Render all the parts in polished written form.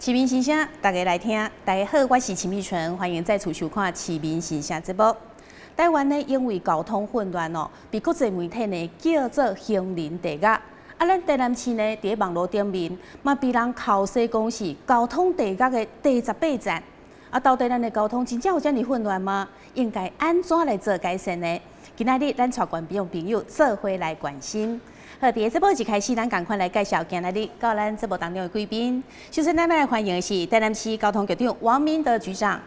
市民心声，大家来听。大家好，我是陈美纯，欢迎再次收看《市民心声》节目。台湾呢，因为交通混乱哦，被国际媒体呢叫做行人地狱。咱台南市呢，伫网络顶面，嘛被人口说讲是交通地狱的第18站。到底咱的交通真正有这么混乱吗？应该安怎来做改善呢？今仔日咱带观众朋友做伙来关心。好，第一节目一开始，咱赶快来介绍今仔日到咱节目当中的贵宾。首先，咱们来欢迎的是台南市交通局长王明德局长。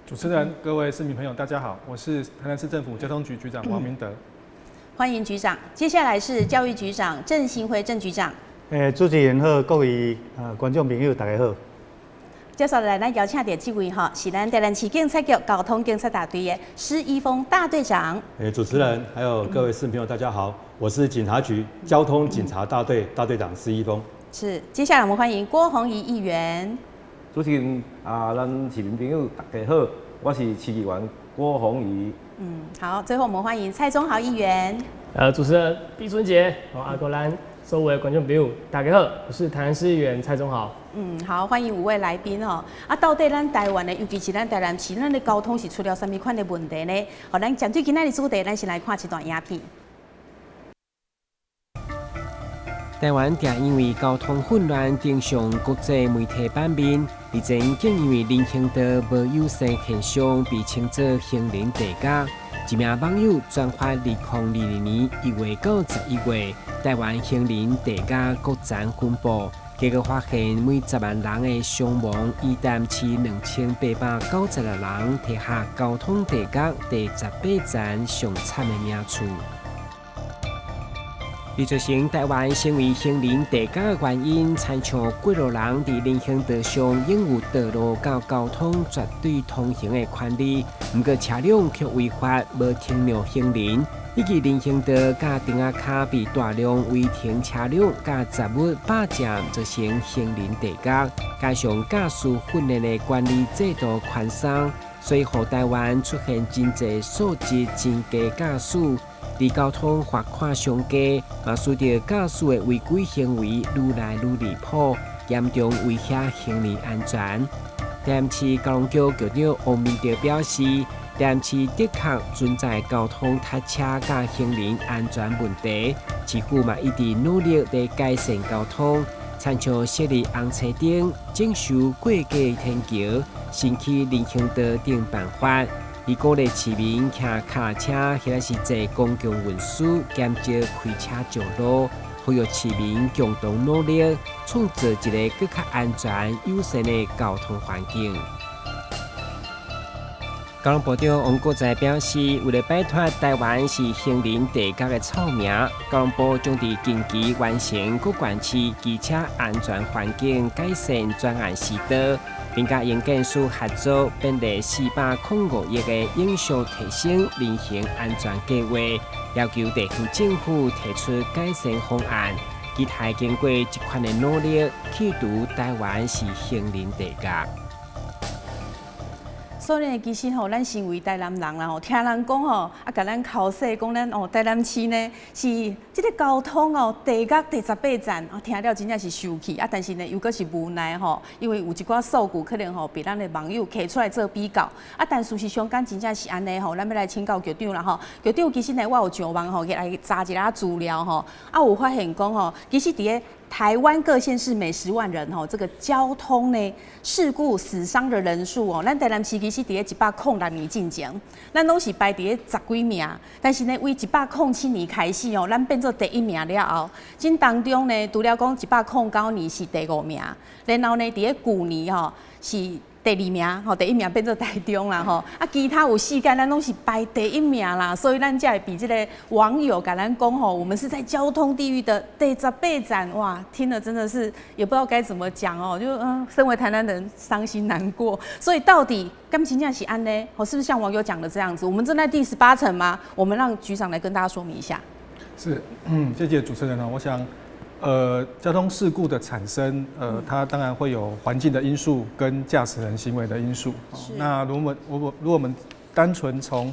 主持人、各位市民朋友，大家好，我是台南市政府交通局局长王明德。欢迎局长。接下来是教育局长郑兴辉郑局长。主持人好，各位观众朋友，大家好。接下来，咱邀请到这位是咱台南市警察局交通警察大队的施一峰大队长。主持人还有各位市民朋友，大家好，我是警察局交通警察大队大队长施一峰。是，接下来我们欢迎郭宏仪议员。主持人咱市民朋友大家好，我是市议员郭宏仪。好，最后我们欢迎蔡宗豪议员。主持人毕春杰，阿哥兰，所有的观众朋友，大家好，我是台南市议员蔡宗豪。好，欢迎5位来宾哦。到底咱台湾的，尤其是咱台南市，咱的交通是出了什么款的问题呢？咱针对今仔的主题，咱先来看一段影片。台湾正因为交通混乱登上国际媒体版面，而前更因为人行道无友善现象被称作行人地狱。一名网友转发2022年1月到11月台湾行人地狱国站分布，结果发现每10万人的伤亡，以台南市2896人踢下交通地狱第18站上惨的名次。而造成台湾成为行人地狱的原因，参像过路人伫人行道上拥有道路到交通绝对通行的权利，不过车辆却违法无停让行人，以及人行道甲顶仔卡被大量违停车辆甲杂物霸占，造成行人地狱。加上驾驶训练的管理制度宽松，所以让台湾出现真侪素质真低驾驶。伫交通罚款上加，嘛使得驾驶的违规行为愈来愈离谱，严重威胁行人安全。台南市交通局局长王明德表示，台南市的确存在交通塞车甲行人安全问题，市府嘛一直努力地改善交通，参像设立红绿灯、征收过街天桥、新起人行道等办法。以鼓励市民骑脚车或者是坐公共运输，减少开车上路，呼吁市民共同努力，创造一个更加安全、友善的交通环境。交通部长王国材表示，为了摆脱台湾是行人地狱的臭名，交通部将在近期完成各县市机车安全环境改善专案指导。并甲营建署合作编列405亿的影响提升人行安全计划，要求地方政府提出改善方案，期待经过这款的努力，去除台湾是行人地狱。所以其实咱身为台南人啦，听人讲甲咱口说讲咱台南市呢是这个交通地狱第18站，听了真正是受气但是呢又阁是无奈因为有一寡数据可能被咱的网友摕出来做比较但事实上敢真正是安尼咱要来请教局长啦局长其实呢我有上网来查一下资料有发现讲其实伫个台湾各县市每10万人这个交通呢事故死伤的人数咱台南市其实伫个106年进前，咱拢是排伫个10几名，但是呢为107年开始咱变做第1名了后，这当中呢除了讲109年是第5名，然后呢伫个旧年是第2名，第1名变做台中啦其他有4届咱拢是排第1名啦，所以咱才会比这个网友甲咱讲我们是在交通地狱的第18站，哇，听了真的是也不知道该怎么讲就身为台南人伤心难过。所以到底甘真正是安呢？是不是像网友讲的这样子？我们正在第18层吗？我们让局长来跟大家说明一下。是，谢谢主持人我想。交通事故的产生，它当然会有环境的因素跟驾驶人行为的因素。那如果我们单纯从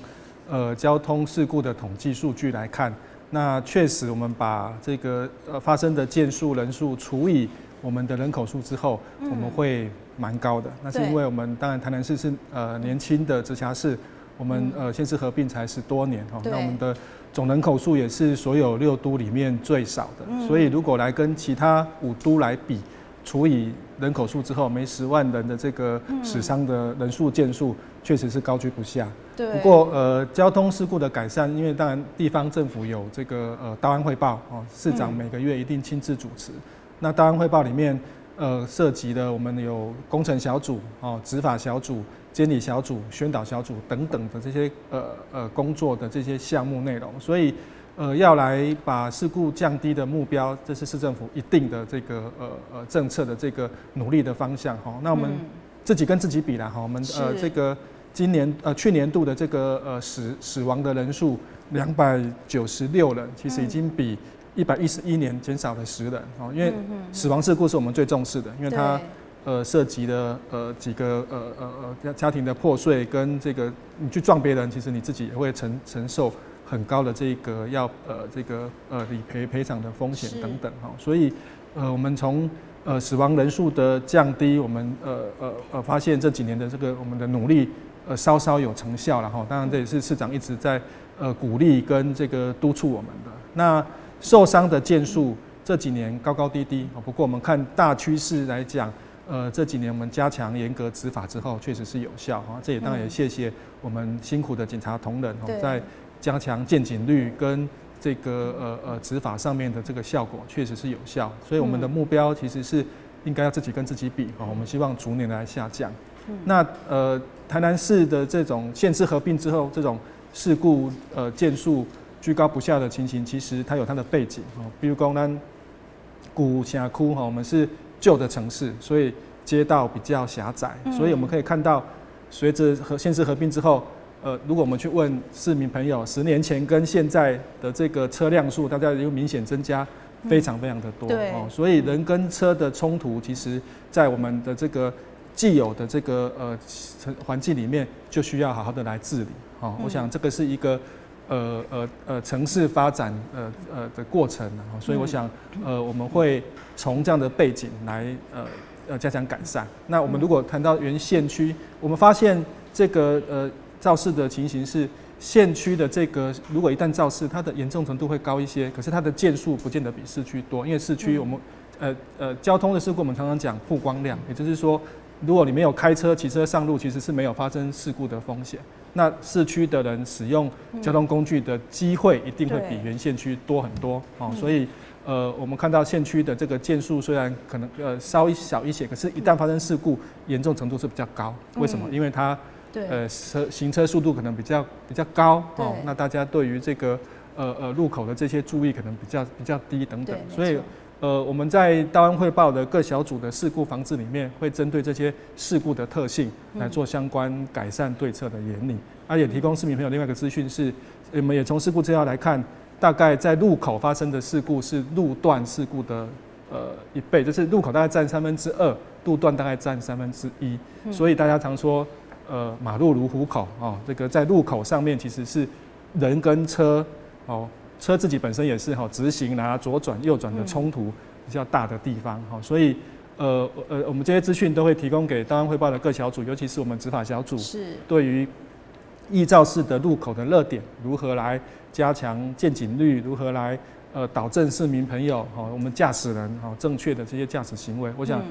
交通事故的统计数据来看，那确实我们把这个发生的件数人数除以我们的人口数之后，我们会蛮高的。那是因为我们当然台南市是年轻的直辖市，我们县市合并才10多年哈，那我们的总人口数也是所有6都里面最少的。所以如果来跟其他5都来比，除以人口数之后，每10万人的这个死伤的人数件数，确实是高居不下。对。不过交通事故的改善，因为当然地方政府有这个道安汇报哦，市长每个月一定亲自主持。那道安汇报里面涉及了我们有工程小组哦、执法小组、监理小组、宣导小组等等的这些工作的这些项目内容，所以要来把事故降低的目标，这是市政府一定的这个政策的这个努力的方向哈。那我们自己跟自己比啦哈，我们这个去年度的这个死亡的人数296人，其实已经比111年减少了10人哦。因为死亡事故是我们最重视的，因为它涉及了几个家庭的破碎跟这个你去撞别人，其实你自己也会承受很高的这个理赔偿的风险等等哈。所以我们从死亡人数的降低，我们发现这几年的这个我们的努力稍稍有成效了哈。当然这也是市长一直在鼓励跟这个督促我们的。那受伤的件数这几年高高低低，不过我们看大趋势来讲，这几年我们加强严格执法之后，确实是有效哈。这也当然也谢谢我们辛苦的警察同仁在加强见警率跟这个执法上面的这个效果确实是有效，所以我们的目标其实是应该要自己跟自己比哈，我们希望逐年来下降。那台南市的这种县市合并之后，这种事故件数居高不下的情形，其实它有它的背景哦。比如说，咱古城区哈，我们是旧的城市，所以街道比较狭窄，所以我们可以看到，随着县市合并之后，如果我们去问市民朋友，10年前跟现在的这个车辆数，大家有明显增加，非常非常的多哦。所以人跟车的冲突，其实在我们的这个既有的这个环境里面，就需要好好的来治理哦。我想这个是一个城市发展的过程，所以我想我们会从这样的背景来加强改善。那我们如果谈到原县区，我们发现这个肇事的情形是县区的这个，如果一旦肇事，它的严重程度会高一些，可是它的件数不见得比市区多，因为市区我们交通的事故我们常常讲曝光量，也就是说，如果你没有开车、骑车上路，其实是没有发生事故的风险。那市区的人使用交通工具的机会一定会比原县区多很多哦，所以我们看到县区的这个件数虽然可能稍小一些，可是一旦发生事故，严重程度是比较高。为什么？因为它行车速度可能比较高哦，那大家对于这个路口的这些注意可能比较低等等，所以我们在道安汇报的各小组的事故防治里面，会针对这些事故的特性来做相关改善对策的研拟，也提供市民朋友另外一个资讯是，我们也从事故资料来看，大概在路口发生的事故是路段事故的1倍，就是路口大概占2/3，路段大概占1/3，所以大家常说马路如虎口哦，这个在路口上面其实是人跟车哦。车自己本身也是直行左转右转的冲突比较大的地方所以我们这些资讯都会提供给道安汇报的各小组，尤其是我们执法小组，对于易肇事的路口的热点，如何来加强见警率，如何来导正市民朋友我们驾驶人正确的这些驾驶行为，我想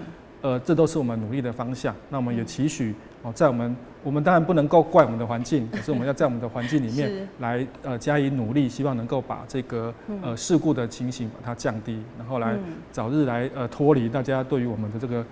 这都是我们努力的方向。那我们也期许在我们当然不能够怪我们的环境，可是我们要在我们的环境里面来加以努力，希望能够把这个事故的情形把它降低，然后来早日来脱离大家对于我们的这个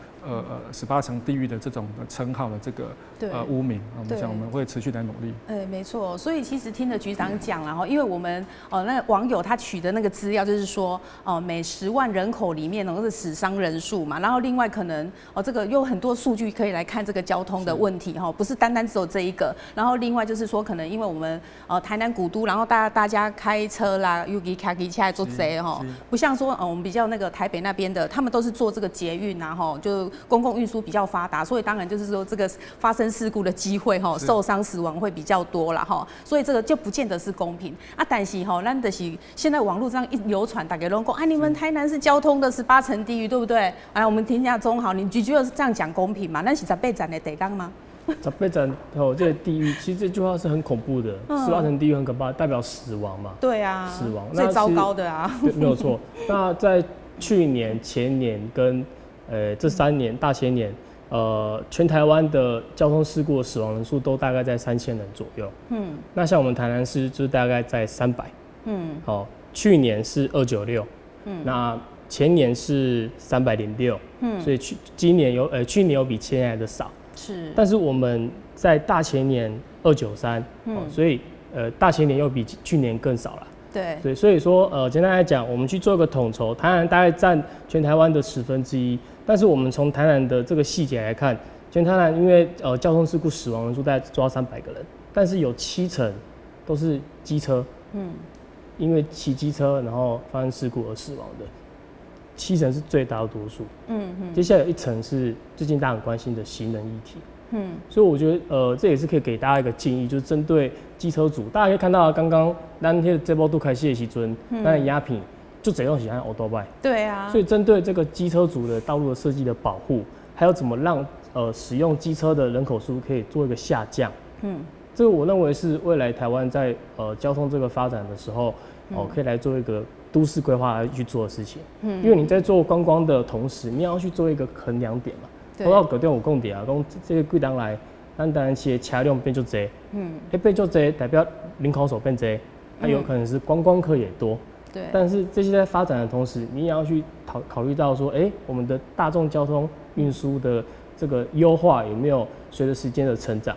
18层地狱的这种称号的这个污名。我想我们会持续来努力。没错。所以其实听了局长讲了因为我们那网友他取的那个资料就是说每10万人口里面是死伤人数嘛，然后另外可能这个有很多数据可以来看这个交通的问题不是单单只有这一个，然后另外就是说可能因为我们台南古都，然后大家开车啦，尤其开车来做贼不像说我们比较那个台北那边的，他们都是坐这个捷运就公共运输比较发达，所以当然就是说这个发生事故的机会受伤死亡会比较多啦所以这个就不见得是公平啊。但是咱就是现在网络上一流传，大家都讲你们台南是交通的18层地狱，对不对？我们听一下中豪，你觉得是这样讲公平吗？那是18站的地方吗18站这个地狱，其实这句话是很恐怖的，18层地狱很可怕，代表死亡嘛。对啊，死亡最糟糕的啊。对，没有错。那在去年、前年跟这3年大前年，全台湾的交通事故的死亡人数都大概在3000人左右。那像我们台南市就是大概在300。去年是296。那前年是306。所以去年有比前年来的少。是，但是我们在大前年293，所以大前年又比去年更少了。对，所以说简单来讲，我们去做一个统筹，台南大概占全台湾的1/10，但是我们从台南的这个细节来看，全台南因为交通事故死亡人数大概抓300个人，但是有70%都是机车，因为骑机车然后发生事故而死亡的。70%是最大多数，接下来有1层是最近大家很关心的行人议题，所以我觉得这也是可以给大家一个建议，就是针对机车族，大家可以看到刚刚咱这波都开始的时阵，咱鸦片就这样喜欢欧多拜，对啊，所以针对这个机车族的道路的设计的保护，还有怎么让使用机车的人口数可以做一个下降，这个我认为是未来台湾在交通这个发展的时候，可以来做一个都市规划来去做的事情，因为你在做观光的同时，你要去做一个衡量点嘛。我到隔天有讲点啊，讲这个几人来，咱台南市的车辆变就多，变就多代表人口数变多，它有可能是观光客也多。对。但是这些在发展的同时，你也要去考虑到说，我们的大众交通运输的这个优化有没有随着时间的成长？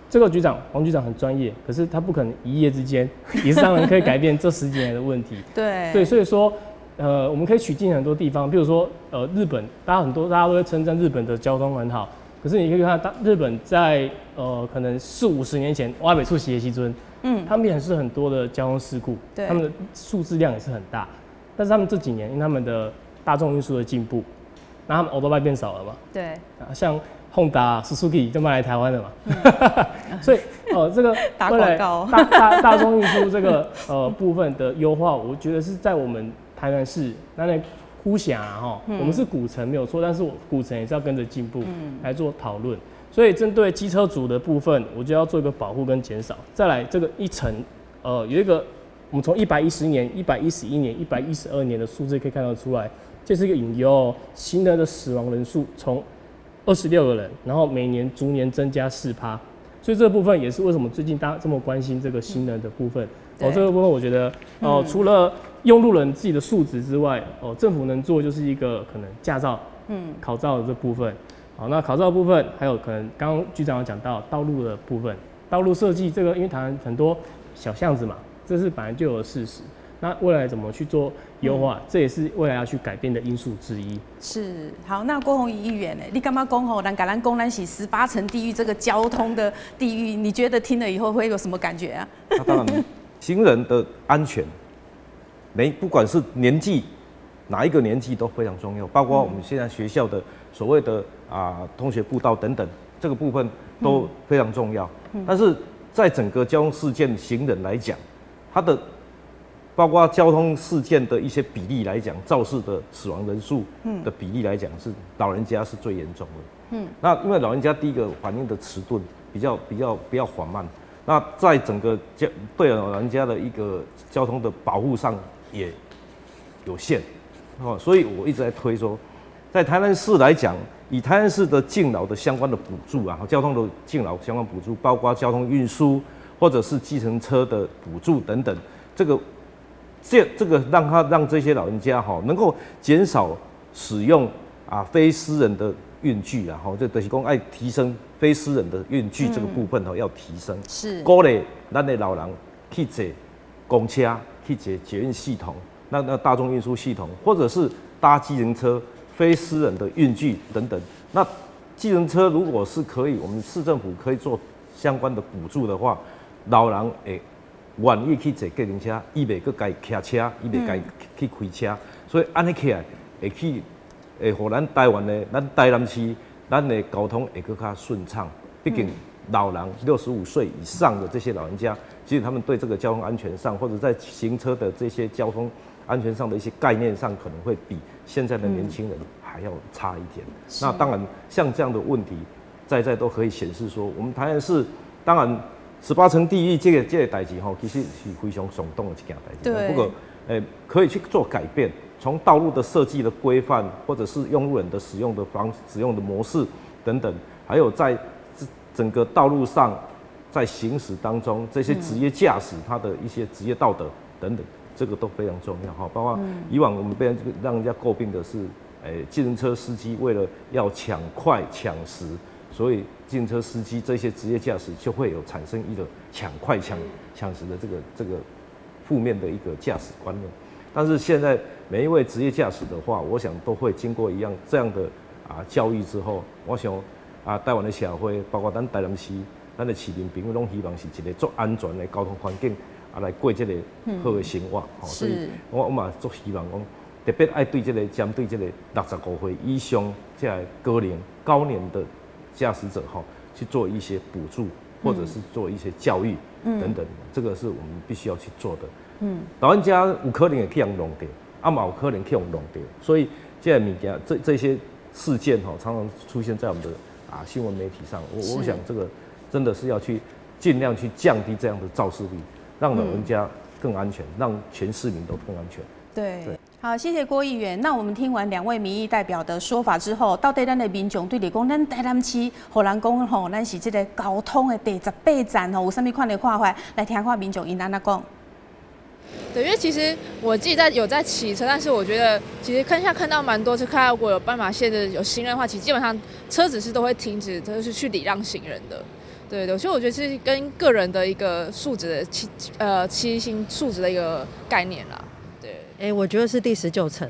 这个黄局长很专业，可是他不可能一夜之间以商人可以改变这10几年的问题。对，所以说，我们可以取经很多地方，比如说，日本，大家都会称赞日本的交通很好，可是你可以看到，日本在可能40-50年前，挖北出席的时阵，他们也是很多的交通事故，他们的数字量也是很大，但是他们这几年因为他们的大众运输的进步，那他们欧多拜变少了嘛？对，像Honda、Suzuki 就卖来台湾的嘛，所以这个未来大众运输这个部分的优化，我觉得是在我们台南市那呼响我们是古城没有错，但是古城也是要跟着进步来做讨论。所以针对机车族的部分，我就要做一个保护跟减少。再来这个1层，有一个我们从110年、111年、112年的数字可以看得出来，这是一个隐忧行人的死亡人数从26个人，然后每年逐年增加4%，所以这个部分也是为什么最近大家这么关心这个行人的部分。这个部分我觉得，除了用路人自己的素质之外，政府能做就是一个可能驾照、考照的这部分。好，那考照的部分还有可能刚刚局长有讲到道路的部分，道路设计这个因为台湾很多小巷子嘛，这是本来就有的事实。那未来怎么去做优化，这也是未来要去改变的因素之一。是，好，那郭宏仪议员呢？你干嘛讲咱讲咱是18层地狱这个交通的地狱？你觉得听了以后会有什么感觉啊？那当然，行人的安全，不管是年纪哪一个年纪都非常重要，包括我们现在学校的所谓的同学步道等等，这个部分都非常重要。但是在整个交通事件行人来讲，它的包括交通事件的一些比例来讲，肇事的死亡人数的比例来讲，是老人家是最严重的。那因为老人家第一个反应的迟钝，比较缓慢。那在整个对老人家的一个交通的保护上也有限，所以我一直在推说，在台南市来讲，以台南市的敬老的相关的补助交通的敬老相关补助，包括交通运输或者是计程车的补助等等，这个让这些老人家能够减少使用非私人的运具这就是讲爱提升非私人的运具这个部分要提升，是鼓励咱的老人去坐公车，去坐捷运系统，那大众运输系统，或者是搭计程车、非私人的运具等等。那计程车如果是可以，我们市政府可以做相关的补助的话，老人会愿意去坐计程车，伊袂去家骑车，伊袂家去开车，所以安尼起来会去会互咱台湾的咱台南市咱的交通会更加顺畅。毕竟老人65岁以上的这些老人家，其实他们对这个交通安全上，或者在行车的这些交通安全上的一些概念上，可能会比现在的年轻人还要差一点。那当然，像这样的问题，在都可以显示说，我们台南市当然18层地域这个代志吼，其实是非常耸动的一件代志。对。不过，可以去做改变，从道路的设计的规范，或者是用路人的使用的模式等等，还有在整个道路上，在行驶当中，这些职业驾驶他的一些职业道德等等，这个都非常重要哈。包括以往我们被让人家诟病的是，计程车司机为了要抢快抢时，所以计程车司机这些职业驾驶就会有产生一个抢快抢时的这个负面的一个驾驶观念。但是现在每一位职业驾驶的话，我想都会经过这样的教育之后，我想台湾的社会，包括咱台南市，咱的市民朋友拢希望是一个足安全的交通环境来过这个好的生活。所以我嘛足希望讲，特别爱对针对这个65岁以上这高年的驾驶者去做一些补助，或者是做一些教育等等，这个是我们必须要去做的。老人家有可能会去用弄掉，嘛有可能去用弄掉，所以这物件这些事件常常出现在我们的新闻媒体上。我想这个真的是要去尽量去降低这样的肇事率，让老人家更安全，让全市民都更安全。对。好，谢谢郭议员。那我们听完2位民意代表的说法之后，到底咱的民众对你讲，咱台南市，互人讲吼，咱是这个交通的第18站吼，有啥物款的看法？来听看民众因安怎讲。对，因为其实我自己有在骑车，但是我觉得其实看到蛮多次，看到如果有斑马线的有行人的话，其实基本上车子都会停止，就是去礼让行人的。对，所以我觉得是跟个人的一个素质的骑行素质的一个概念啦。对，我觉得是第19层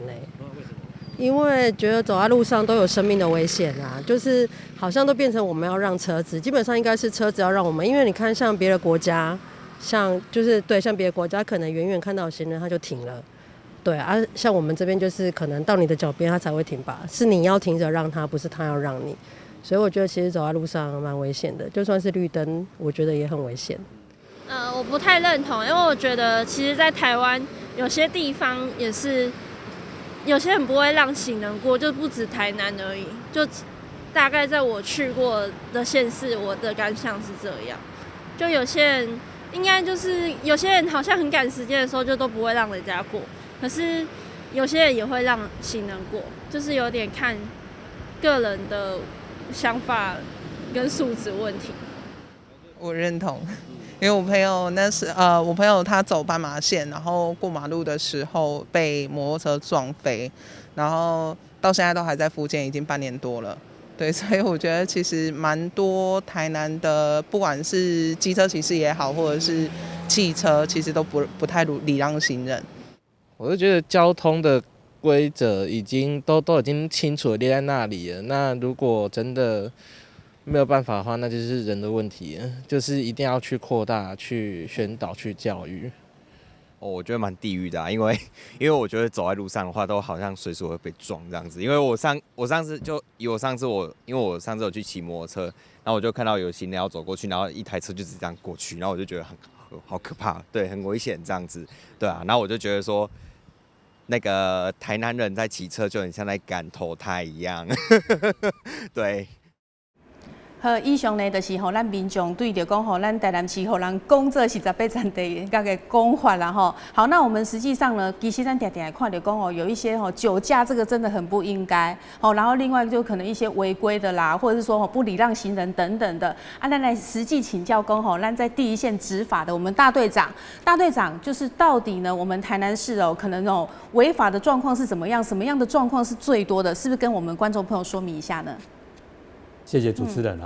因为觉得走在路上都有生命的危险啊，就是好像都变成我们要让车子，基本上应该是车子要让我们，因为你看像别的国家。像别的国家，可能远远看到行人他就停了，对啊，像我们这边就是可能到你的脚边他才会停吧，是你要停着让他，不是他要让你，所以我觉得其实走在路上蛮危险的，就算是绿灯，我觉得也很危险。我不太认同，因为我觉得其实在台湾有些地方也是有些人不会让行人过，就不止台南而已，就大概在我去过的县市，我的感想是这样，就有些人。应该就是有些人好像很赶时间的时候就都不会让人家过，可是有些人也会让行人过，就是有点看个人的想法跟素质问题。我认同，因为我朋友我朋友他走斑马线，然后过马路的时候被摩托车撞飞，然后到现在都还在复健，已经半年多了。对，所以我觉得其实蛮多台南的，不管是机车骑士也好，或者是汽车，其实都不太礼让行人。我就觉得交通的规则都已经清楚的列在那里了。那如果真的没有办法的话，那就是人的问题了，就是一定要去扩大、去宣导、去教育。我觉得蛮地狱的因为我觉得走在路上的话，都好像随时会被撞这样子。因为我上次因为我上次有去骑摩托车，然后我就看到有行人要走过去，然后一台车就只这样过去，然后我就觉得好可怕，对，很危险这样子，对啊。然后我就觉得说，那个台南人在骑车就很像在赶投胎一样，对。好，以上呢就是咱民众对着讲咱台南市人讲这是18站第个讲法啦吼。好，那我们实际上呢，其实咱常常看到讲有一些酒驾这个真的很不应该然后另外就可能一些违规的啦，或者是说不礼让行人等等的咱来实际请教讲咱在第一线执法的我们大队长就是到底呢，我们台南市可能违法的状况是怎么样，什么样的状况是最多的，是不是跟我们观众朋友说明一下呢？谢谢主持人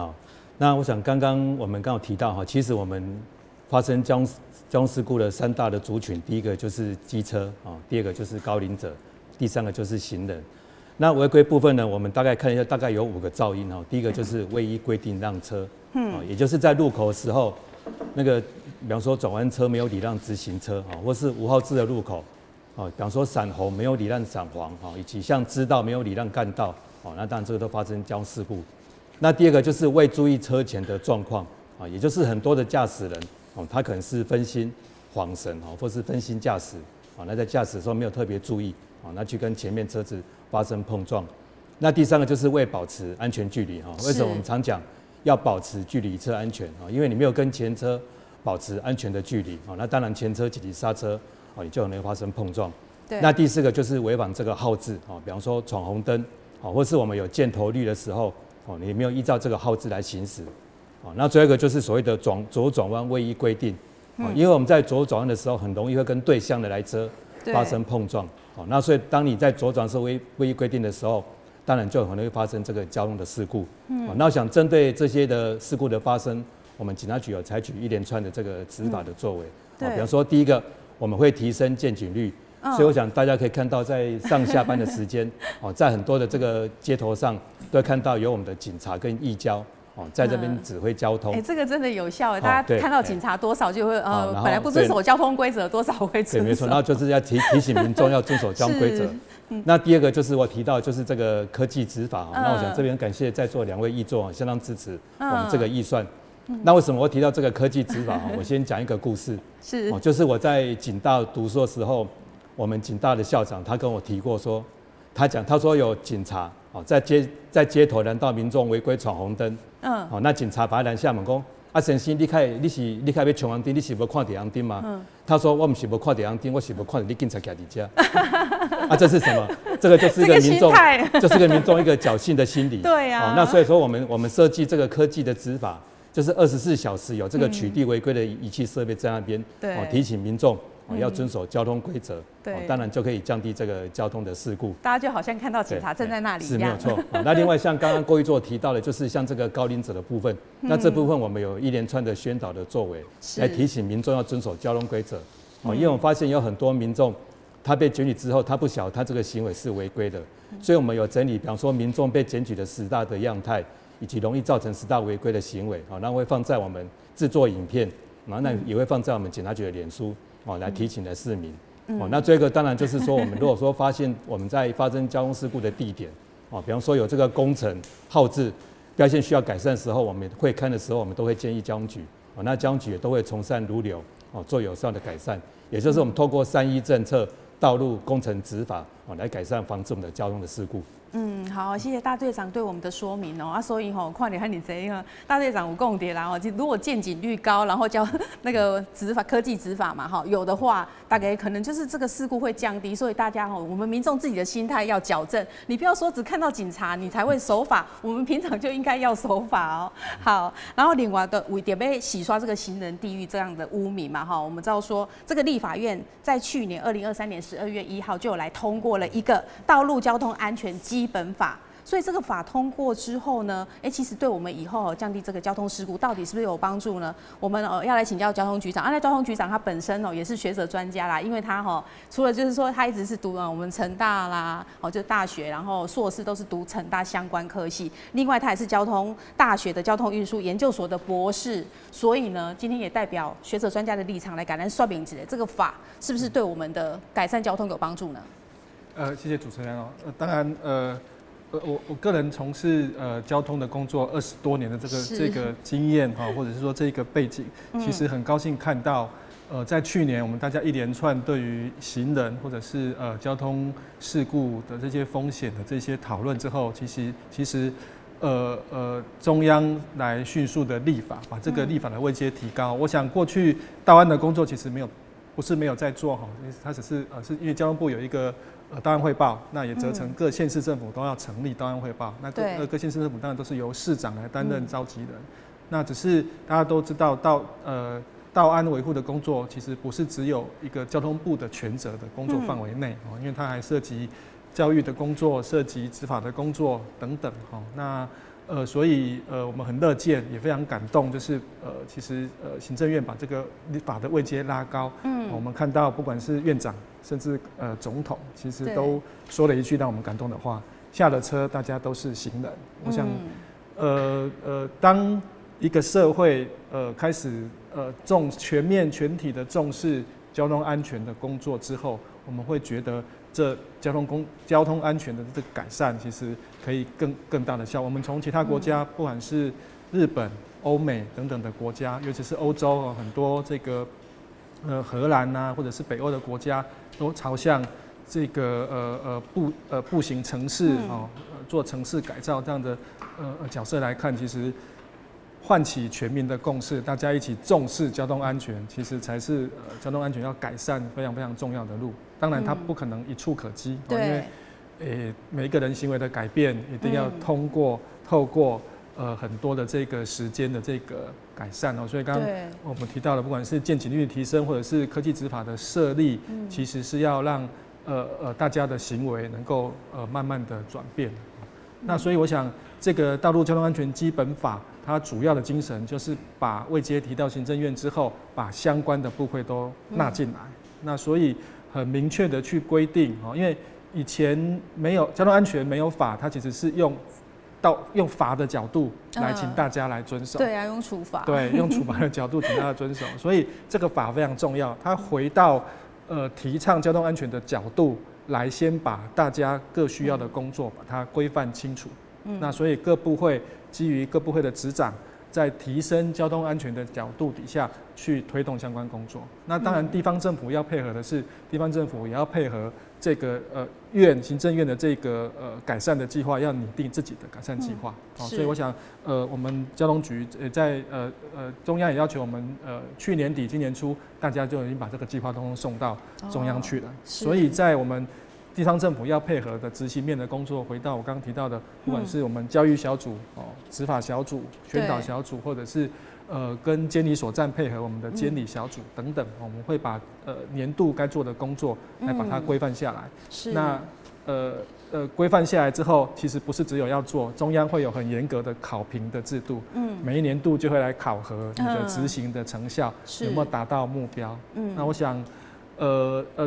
那我想刚刚我们刚好提到其实我们发生交通事故的3大的族群，第一个就是机车第二个就是高龄者，第3个就是行人。那违规部分呢，我们大概看一下，大概有5个噪音第一个就是未依规定让车，也就是在路口的时候，那个比方说转弯车没有礼让直行车或是5号字的路口比方说闪红没有礼让闪黄，以及像支道没有礼让干道，那当然这个都发生交通事故。那第二个就是未注意车前的状况，也就是很多的驾驶人，他可能是分心、晃神，或是分心驾驶，那在驾驶的时候没有特别注意，那去跟前面车子发生碰撞。那第三个就是为保持安全距离，为什么我们常讲要保持距离车安全？因为你没有跟前车保持安全的距离，那当然前车紧急刹车，你就很容易发生碰撞。那第四个就是违反这个号志，比方说闯红灯，或是我们有箭头绿的时候，你没有依照这个号志来行驶。那最后一个就是所谓的左转弯位移规定，因为我们在左转弯的时候很容易会跟对向的来车发生碰撞，那所以当你在左转时候位移规定的时候，当然就很容易发生这个交通的事故。那我想针对这些的事故的发生，我们警察局有采取一连串的这个执法的作为。比方说第一个，我们会提升见警率，所以我想大家可以看到，在上下班的时间，在很多的这个街头上都会看到有我们的警察跟义交。在这边指挥交通，这个真的有效，大家看到警察多少就会本来不遵守交通规则，多少会遵守。对，没错。然后就是要提醒民众要遵守交通规则。那第二个就是我提到就是这个科技执法，那我想这边感谢在座2位议座相当支持我们这个预算。那为什么我提到这个科技执法？我先讲一个故事，就是我在警大读书的时候，我们警大的校长他跟我提过说，他说有警察在街头拦到民众违规闯红灯。那警察把他拦下门说：“先生，你开要闯红灯，你是无看到红灯吗？”他说：“我不是无看到红灯，我是无看到你警察徛在这。”这是什么？这个就是一个民众，就是个民众一个侥幸的心理。对啊。那所以说我们设计这个科技的执法，就是24小时有这个取缔违规的仪器设备在那边，提醒民众。要遵守交通规则，当然就可以降低这个交通的事故。大家就好像看到警察站在那里一样。是没有错。那另外像刚刚郭议座提到的，就是像这个高龄者的部分，那这部分我们有一连串的宣导的作为，来提醒民众要遵守交通规则。因为我们发现有很多民众，他被检举之后，他不晓得他这个行为是违规的，所以我们有整理，比方说民众被检举的10大的样态，以及容易造成10大违规的行为，那会放在我们制作影片，那也会放在我们警察局的脸书。来提醒的市民。那这个当然就是说，我们如果说发现我们在发生交通事故的地点，比方说有这个工程号志标线需要改善的时候，我们会看的时候，我们都会建议交通局，那交通局也都会从善如流，做有效的改善。也就是我们透过3E政策、道路工程执法，来改善防治我们的交通的事故。好，谢谢大队长对我们的说明所以看你看你这样，大队长有共点啦如果见警率高，然后教那个执法科技执法嘛有的话，大概可能就是这个事故会降低。所以大家我们民众自己的心态要矫正，你不要说只看到警察你才会守法，我们平常就应该要守法好，然后另外的为点被洗刷这个行人地狱这样的污名嘛我们知道说这个立法院在去年2023年12月1号就有来通过了一个道路交通安全基本法。所以这个法通过之后呢，其实对我们以后降低这个交通事故到底是不是有帮助呢？我们要来请教交通局长。那交通局长他本身也是学者专家啦，因为他除了就是说他一直是读我们成大啦，就大学，然后硕士都是读成大相关科系。另外他也是交通大学的交通运输研究所的博士。所以呢，今天也代表学者专家的立场来说明这个法是不是对我们的改善交通有帮助呢？谢谢主持人当然我个人从事交通的工作20多年的这个经验或者是说这个背景，其实很高兴看到在去年我们大家一连串对于行人或者是交通事故的这些风险的这些讨论之后，其实中央来迅速的立法，把这个立法的位阶提高。我想过去道安的工作其实不是没有在做它只是是因为交通部有一个道安汇报，那也责成各县市政府都要成立道安汇报。那各县市政府当然都是由市长来担任召集人。那只是大家都知道道安维护的工作其实不是只有一个交通部的权责的工作范围内因为它还涉及教育的工作、涉及执法的工作等等那所以我们很乐见，也非常感动，就是其实行政院把这个法的位阶拉高。我们看到不管是院长，甚至总统，其实都说了一句让我们感动的话：下了车，大家都是行人。我想，当一个社会开始全面全体的重视交通安全的工作之后，我们会觉得这交通安全的这个改善，其实可以更大的效果。我们从其他国家，不管是日本、欧美等等的国家，尤其是欧洲很多这个荷兰啊，或者是北欧的国家，都朝向这个步行城市做城市改造这样的角色来看，其实唤起全民的共识，大家一起重视交通安全，其实才是交通安全要改善非常非常重要的路。当然，它不可能一触可及，因为每一个人行为的改变，一定要透过很多的这个时间的这个改善所以刚刚我们提到的，不管是健警率的提升，或者是科技执法的设立，其实是要让大家的行为能够慢慢的转变。那所以我想，这个道路交通安全基本法，它主要的精神就是把位阶提到行政院之后，把相关的部会都纳进来。那所以很明确的去规定因为以前没有交通安全没有法，它其实是用罚的角度来请大家来遵守。对啊，用处罚。对，用处罚的角度请大家遵守。所以这个法非常重要，它回到提倡交通安全的角度来，先把大家各需要的工作把它规范清楚。那所以各部会基于各部会的执掌，在提升交通安全的角度底下去推动相关工作。那当然，地方政府要配合的是，地方政府也要配合这个行政院的这个改善的计划，要拟定自己的改善计划。所以我想我们交通局在中央也要求我们去年底今年初，大家就已经把这个计划通通送到中央去了。所以在我们地方政府要配合的执行面的工作，回到我刚刚提到的，不管是我们教育小组、执法小组、宣导小组，或者是跟监理所站配合我们的监理小组等等，我们会把年度该做的工作来把它规范下来。那规范下来之后，其实不是只有要做，中央会有很严格的考评的制度，每一年度就会来考核你的执行的成效有没有达到目标。那我想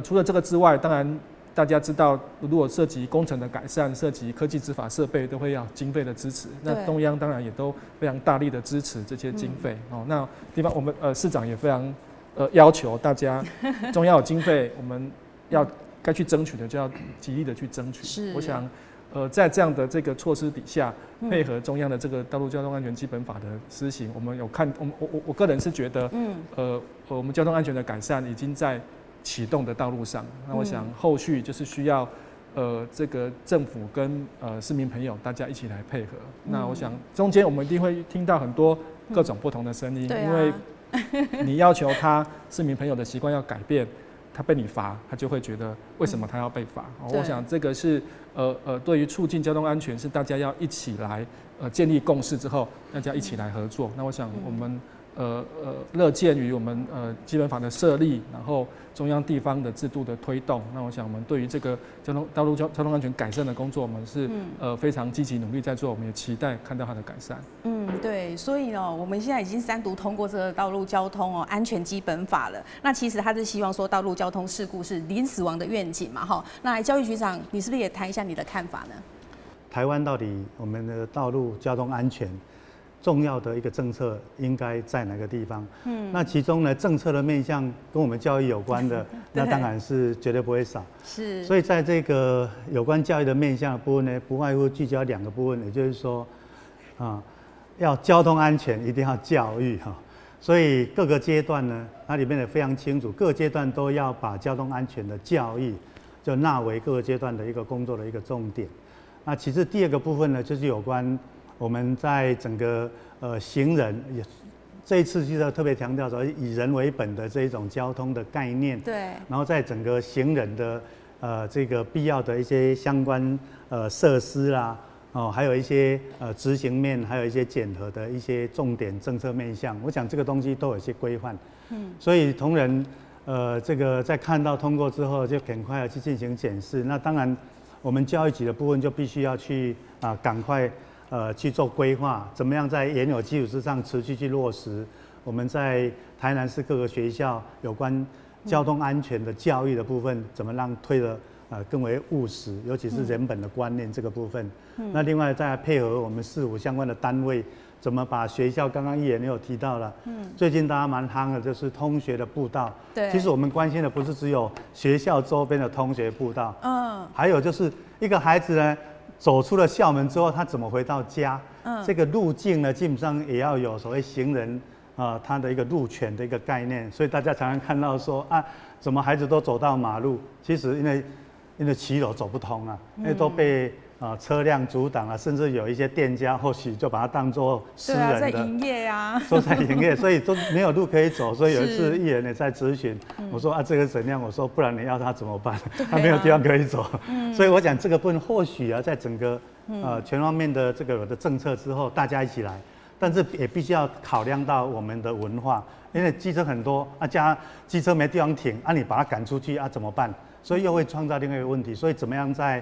除了这个之外，当然大家知道，如果涉及工程的改善、涉及科技执法设备，都会要经费的支持。那中央当然也都非常大力的支持这些经费。那地方我们市长也非常要求大家，中央有经费，我们要该去争取的就要极力的去争取。我想在这样的这个措施底下，配合中央的这个道路交通安全基本法的施行，我们有看，我个人是觉得，我们交通安全的改善已经在启动的道路上。那我想后续就是需要这个政府跟市民朋友大家一起来配合。那我想中间我们一定会听到很多各种不同的声音，因为你要求他市民朋友的习惯要改变，他被你罚，他就会觉得为什么他要被罚？我想这个是对于促进交通安全是大家要一起来建立共识之后，大家一起来合作。那我想我们乐见于我们基本法的设立，然后中央地方的制度的推动。那我想我们对于这个道路交通安全改善的工作，我们是非常积极努力在做，我们也期待看到它的改善。对，所以我们现在已经3读通过这个道路交通安全基本法了。那其实他是希望说道路交通事故是零死亡的愿景嘛，哈。那教育局长，你是不是也谈一下你的看法呢？台湾到底我们的道路交通安全重要的一个政策应该在哪个地方？那其中呢，政策的面向跟我们教育有关的，那当然是绝对不会少。是。所以在这个有关教育的面向的部分呢，不外乎聚焦2个部分，也就是说，要交通安全一定要教育哈。所以各个阶段呢，它里面也非常清楚，各个阶段都要把交通安全的教育就纳为各个阶段的一个工作的一个重点。那其次第2个部分呢，就是有关我们在整个行人也这一次就是特别强调说以人为本的这一种交通的概念，对，然后在整个行人的这个必要的一些相关设施啦，还有一些执行面，还有一些检核的一些重点政策面向，我想这个东西都有一些规范。所以同仁这个在看到通过之后，就赶快要去进行检视。那当然，我们教育局的部分就必须要去赶快去做规划，怎么样在原有基础之上持续去落实我们在台南市各个学校有关交通安全的教育的部分，怎么让推得更为务实，尤其是人本的观念这个部分。那另外再配合我们市府相关的单位，怎么把学校，刚刚议员也有提到了，最近大家蛮夯的就是通学的步道。对，其实我们关心的不是只有学校周边的通学步道，还有就是一个孩子呢走出了校门之后，他怎么回到家？这个路径呢，基本上也要有所谓行人他的一个路权的一个概念。所以大家常常看到说啊，怎么孩子都走到马路？其实因为骑楼走不通啊，因为都被车辆阻挡了，甚至有一些店家或许就把它当作私人的，在营业啊，都在营业，所以都没有路可以走。所以有一次议员也在咨询，我说这个怎样？我说不然你要他怎么办？他没有地方可以走。所以我讲这个部分或许在整个全方面的这个政策之后，大家一起来，但是也必须要考量到我们的文化，因为机车很多机车没地方停你把它赶出去怎么办？所以又会创造另外一个问题。所以怎么样在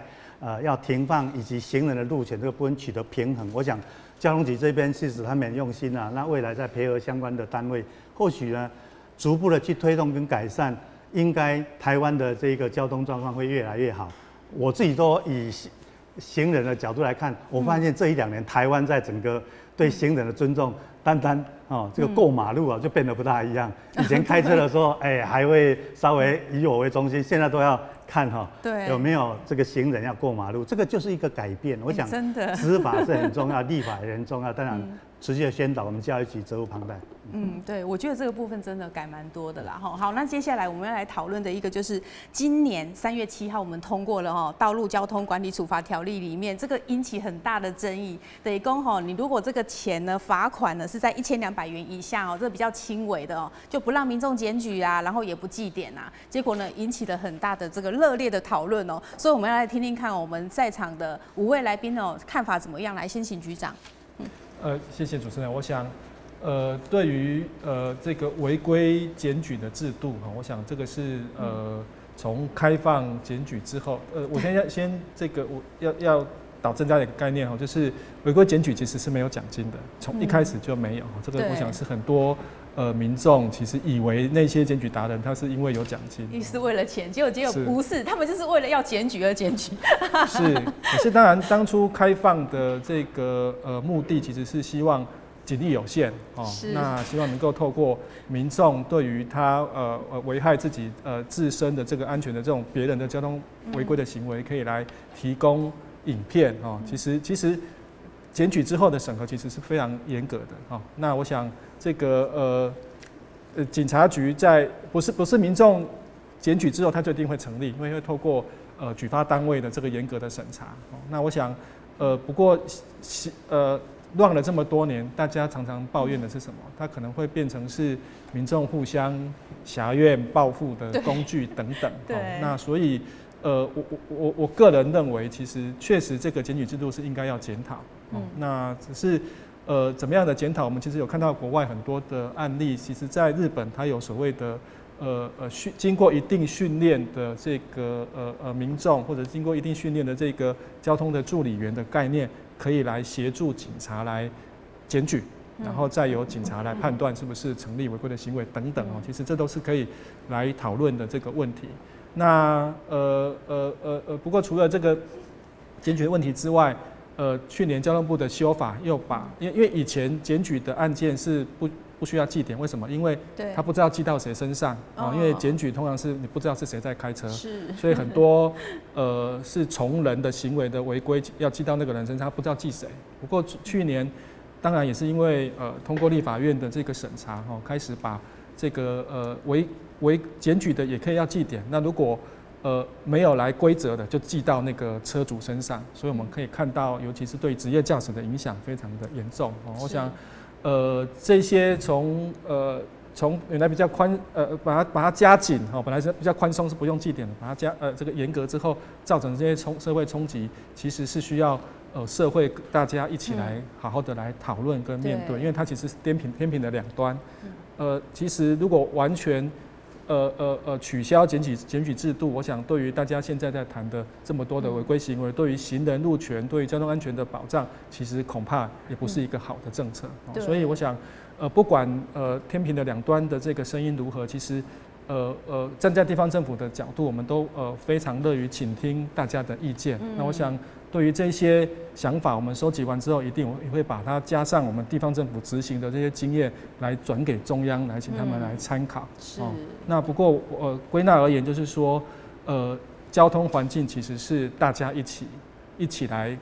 要停放以及行人的路权这个部分取得平衡？我想交通局这边其实他们很用心那未来再配合相关的单位，或许呢逐步的去推动跟改善，应该台湾的这个交通状况会越来越好。我自己都以行人的角度来看，我发现这1-2年台湾在整个对行人的尊重，单这个过马路就变得不大一样。以前开车的时候，还会稍微以我为中心，现在都要看有没有这个行人要过马路，这个就是一个改变。我想执法是很重要，立法也很重要，当然持续的宣导，我们教育局责无旁贷。对，我觉得这个部分真的改蛮多的啦。好，那接下来我们要来讨论的一个就是今年3月7号我们通过了《道路交通管理处罚条例》里面这个引起很大的争议，等于说你如果这个钱呢罚款呢是在1200元以下这个比较轻微的就不让民众检举啊，然后也不记点啊，结果呢引起了很大的这个热烈的讨论所以我们要来听听看我们在场的5位来宾看法怎么样，来先请局长。谢谢主持人。我想，对于这个违规检举的制度我想这个是从开放检举之后，我先这个我要导正大家一个概念就是违规检举其实是没有奖金的，从一开始就没有。这个我想是很多民众其实以为那些检举达人他是因为有奖金，是为了钱，结果不是，他们就是为了要检举而检举。是，可是当然当初开放的这个目的其实是希望警力有限那希望能够透过民众对于他危害自己自身的这个安全的这种别人的交通违规的行为，可以来提供影片其实检举之后的审核其实是非常严格的那我想这个警察局在不是民众检举之后他就一定会成立，因为会透过举发单位的这个严格的审查那我想不过乱了这么多年，大家常常抱怨的是什么？它可能会变成是民众互相挟怨报复的工具等等那所以我个人认为，其实确实这个检举制度是应该要检讨那只是怎么样的检讨？我们其实有看到国外很多的案例，其实在日本它有所谓的经过一定训练的这个民众，或者经过一定训练的这个交通的助理员的概念，可以来协助警察来检举，然后再由警察来判断是不是成立违规的行为等等其实这都是可以来讨论的这个问题。那不过除了这个检举的问题之外，去年交通部的修法又把，因为以前检举的案件是不需要记点，为什么？因为他不知道记到谁身上因为检举通常是你不知道是谁在开车，所以很多是从人的行为的违规要记到那个人身上，他不知道记谁。不过去年当然也是因为通过立法院的这个审查开始把这个违检举的也可以要记点，那如果没有来归责的，就记到那个车主身上，所以我们可以看到，尤其是对职业驾驶的影响非常的严重我想，这些从原来比较宽，把它加紧本来是比较宽松是不用记点的，把它这个严格之后，造成这些社会冲击，其实是需要社会大家一起来好好的来讨论跟面对，因为它其实是天平的两端。其实如果完全取消检举制度，我想对于大家现在在谈的这么多的违规行为，对于行人路权、对于交通安全的保障，其实恐怕也不是一个好的政策。所以我想，不管天平的两端的这个声音如何，其实站在地方政府的角度，我们都非常乐于倾听大家的意见。那我想对于这些想法，我们收集完之后，一定也会把它加上我们地方政府执行的这些经验，来转给中央，来请他们来参考。那不过归纳而言，就是说交通环境其实是大家一起来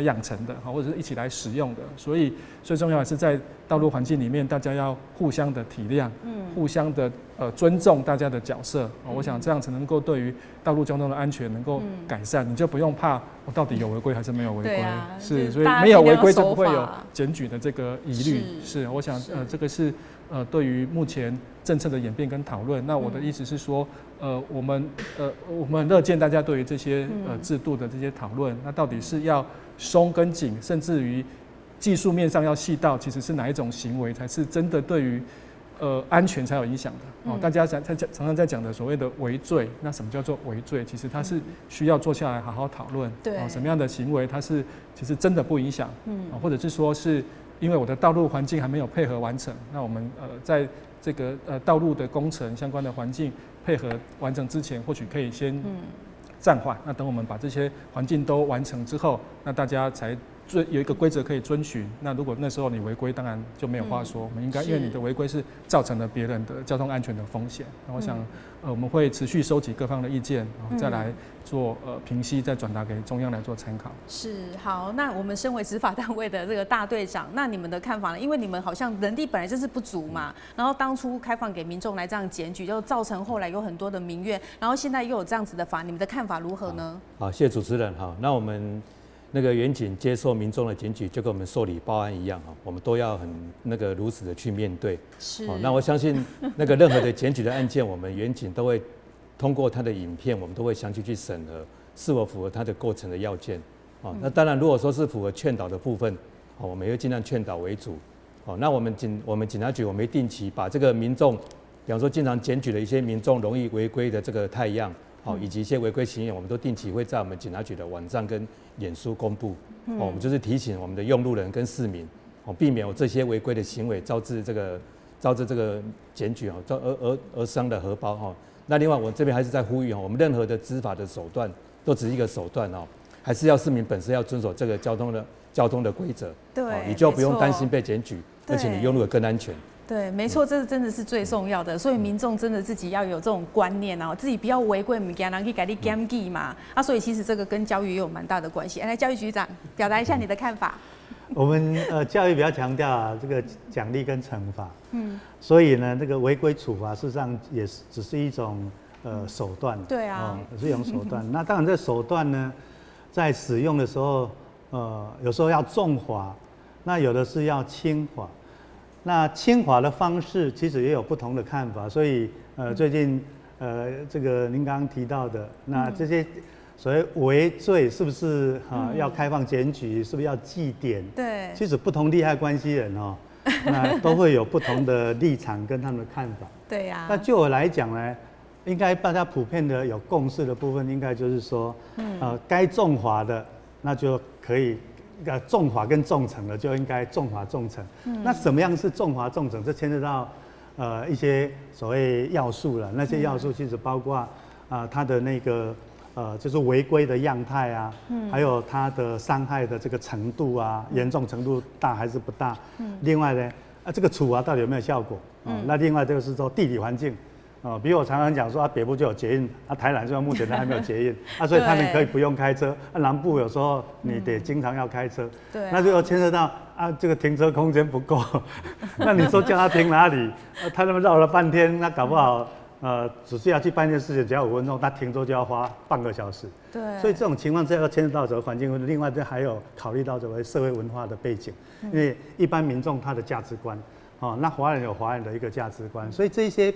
养成的，或者是一起来使用的，所以最重要的是在道路环境里面，大家要互相的体谅，互相的尊重大家的角色。我想这样才能够对于道路交通的安全能够改善，你就不用怕我到底有违规还是没有违规。是，所以没有违规就不会有检举的这个疑虑。是，我想这个是对于目前政策的演变跟讨论。那我的意思是说，我们很乐见大家对于这些制度的这些讨论，那到底是要松跟紧，甚至于技术面上要细到，其实是哪一种行为才是真的对于安全才有影响的。大家常常在讲的所谓的违罪，那什么叫做违罪？其实它是需要坐下来好好讨论，什么样的行为它是其实真的不影响，或者是说是因为我的道路环境还没有配合完成，那我们在这个道路的工程相关的环境配合完成之前，或许可以先暂缓。那等我们把这些环境都完成之后，那大家才有一个规则可以遵循。那如果那时候你违规，当然就没有话说。我们应该因为你的违规是造成了别人的交通安全的风险。那我想我们会持续收集各方的意见，然后再来做评析，再转达给中央来做参考。是，好，那我们身为执法单位的这个大队长，那你们的看法呢？因为你们好像人力本来就是不足嘛，然后当初开放给民众来这样检举，就造成后来有很多的民怨，然后现在又有这样子的法，你们的看法如何呢？好，谢谢主持人。好，那我们那个远警接受民众的检举，就跟我们受理报案一样，我们都要很如此的去面对。是。那我相信任何的检举的案件，我们远警都会通过他的影片，我们都会详细去审核是否符合他的构成的要件。那当然，如果说是符合劝导的部分，我们会尽量劝导为主。那我们警察局，我们会定期把这个民众，比方说经常检举的一些民众容易违规的这个态样，以及一些违规行为，我们都定期会在我们警察局的网站跟脸书公布。我们就是提醒我们的用路人跟市民，避免有这些违规的行为招致这个检举而伤的荷包。那另外，我这边还是在呼吁，我们任何的执法的手段都只是一个手段，还是要市民本身要遵守这个交通的规则，你就不用担心被检举，而且你用路也更安全。对，没错，这真的是最重要的，所以民众真的自己要有这种观念自己不要违规，物件人去给你检举嘛。所以其实这个跟教育也有蛮大的关系。来，教育局长表达一下你的看法。我们教育比较强调这个奖励跟惩罚，所以呢，这个违规处罚事实上也只是一种手段，对啊，是一种手段。那当然，这手段呢，在使用的时候，有时候要重罚，那有的是要轻罚。那轻罚的方式其实也有不同的看法，所以最近这个您刚刚提到的，那这些所谓违罪是不是要开放检举，是不是要记点？对，其实不同利害关系人那都会有不同的立场跟他们的看法。对呀。那就我来讲呢，应该大家普遍的有共识的部分，应该就是说，该重罚的那就可以。重罚跟重惩的就应该重罚重惩。那什么样是重罚重惩？这牵涉到一些所谓要素了。那些要素其实包括它的那个就是违规的样态啊，还有它的伤害的这个程度啊，严重程度大还是不大。另外呢，这个处罚到底有没有效果？那另外就是说地理环境。比如我常常讲说北部就有捷运，台南目前都还没有捷运，所以他们可以不用开车。南部有时候你得经常要开车，那就牵涉到这个停车空间不够，那你说叫他停哪里？他那么绕了半天，那搞不好只是要去办一件事情，只要5分钟，他停车就要花半个小时。对，所以这种情况之下要牵涉到这个环境问题，另外这还有考虑到这个社会文化的背景，因为一般民众他的价值观，那华人有华人的一个价值观，所以这些。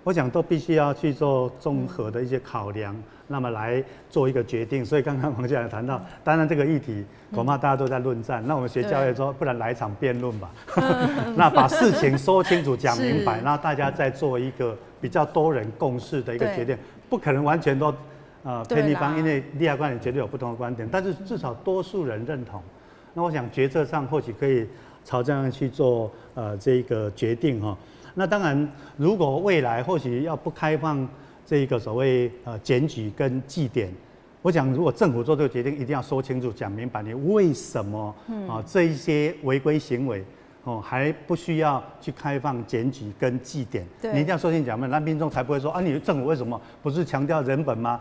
我想都必须要去做综合的一些考量，那么来做一个决定。所以刚刚王校长谈到，当然这个议题恐怕大家都在论战，那我们学教育说，不然来一场辩论吧。那把事情说清楚、讲明白，然后大家再做一个比较多人共识的一个决定，不可能完全都偏一方，因为利害关系绝对有不同的观点，但是至少多数人认同。那我想决策上或许可以朝这样去做这个决定那当然，如果未来或许要不开放这个所谓检举跟记点，我想如果政府做这个决定，一定要说清楚、讲明白，你为什么这一些违规行为还不需要去开放检举跟记点，你一定要说清楚讲明，那民众才不会说啊，你政府为什么不是强调人本吗？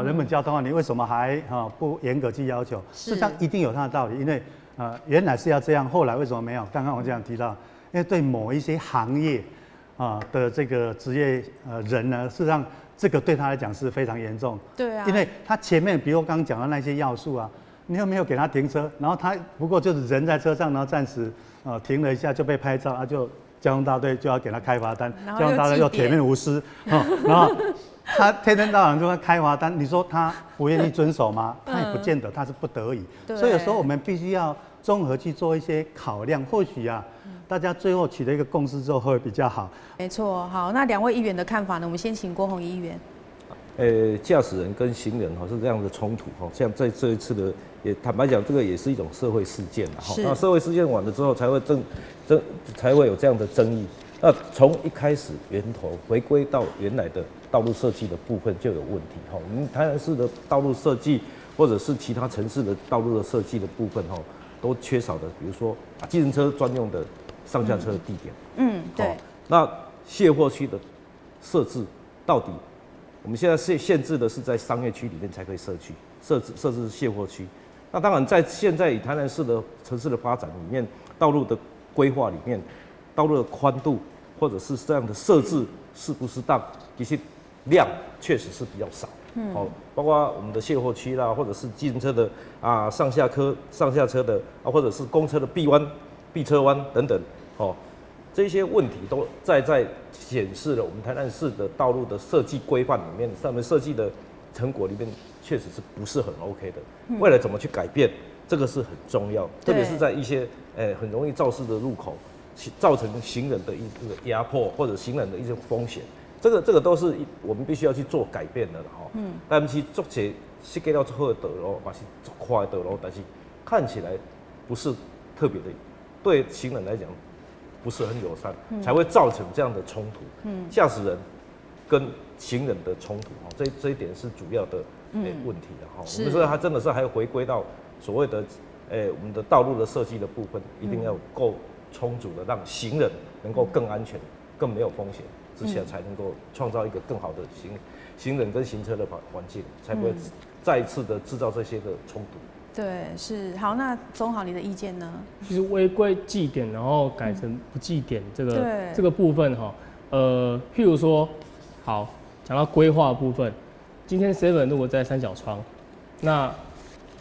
人本交通啊，你为什么还不严格去要求？事实上一定有它的道理，因为原来是要这样，后来为什么没有？刚刚我这样提到，因为对某一些行业的这个职业人呢，事实上这个对他来讲是非常严重。对啊，因为他前面比如刚刚讲的那些要素啊，你又没有给他停车，然后他不过就是人在车上，然后暂时停了一下就被拍照，就交通大队就要给他开罚单，交通大队又铁面无私，然后他天天到晚就会开罚单，你说他不愿意遵守吗？他也不见得，他是不得已。所以有时候我们必须要综合去做一些考量，或许大家最后取得一个共识之后会比较好。没错，好，那2位议员的看法呢？我们先请郭宏议员。驾驶人跟行人是这样的冲突像在这一次的也坦白讲，这个也是一种社会事件那社会事件完了之后才会有这样的争议。那从一开始源头回归到原来的道路设计的部分就有问题我们台南市的道路设计或者是其他城市的道路的设计的部分都缺少的，比如说计程车专用的上下车的地点。对。那卸货区的设置到底？我们现在限制的是在商业区里面才可以设置卸货区。那当然，在现在以台南市的城市的发展里面，道路的规划里面，道路的宽度或者是这样的设置适不适当，其实量确实是比较少。包括我们的卸货区啦，或者是计程车的上下车的或者是公车的避车弯等等，这些问题都在显示了我们台南市的道路的设计规范里面，上面设计的成果里面确实是不是很 OK 的。未来怎么去改变，这个是很重要，特别是在一些很容易肇事的路口，造成行人的一个压迫或者行人的一些风险。这个都是我们必须要去做改变的但是做些设计到最后的道路，也是做快的道路，但是看起来不是特别的，对行人来讲不是很友善，才会造成这样的冲突。驾驶人跟行人的冲突这一点是主要的问题的我们说它真的是还要回归到所谓的我们的道路的设计的部分，一定要够充足的，让行人能够更安全、更没有风险之下，才能够创造一个更好的行人跟行车的环境，才不会再一次的制造这些的冲突。对，是好。那宗豪，你的意见呢？其实违规记点，然后改成不记点这个部分譬如说，好，讲到规划的部分，今天 7 如果在三角窗，那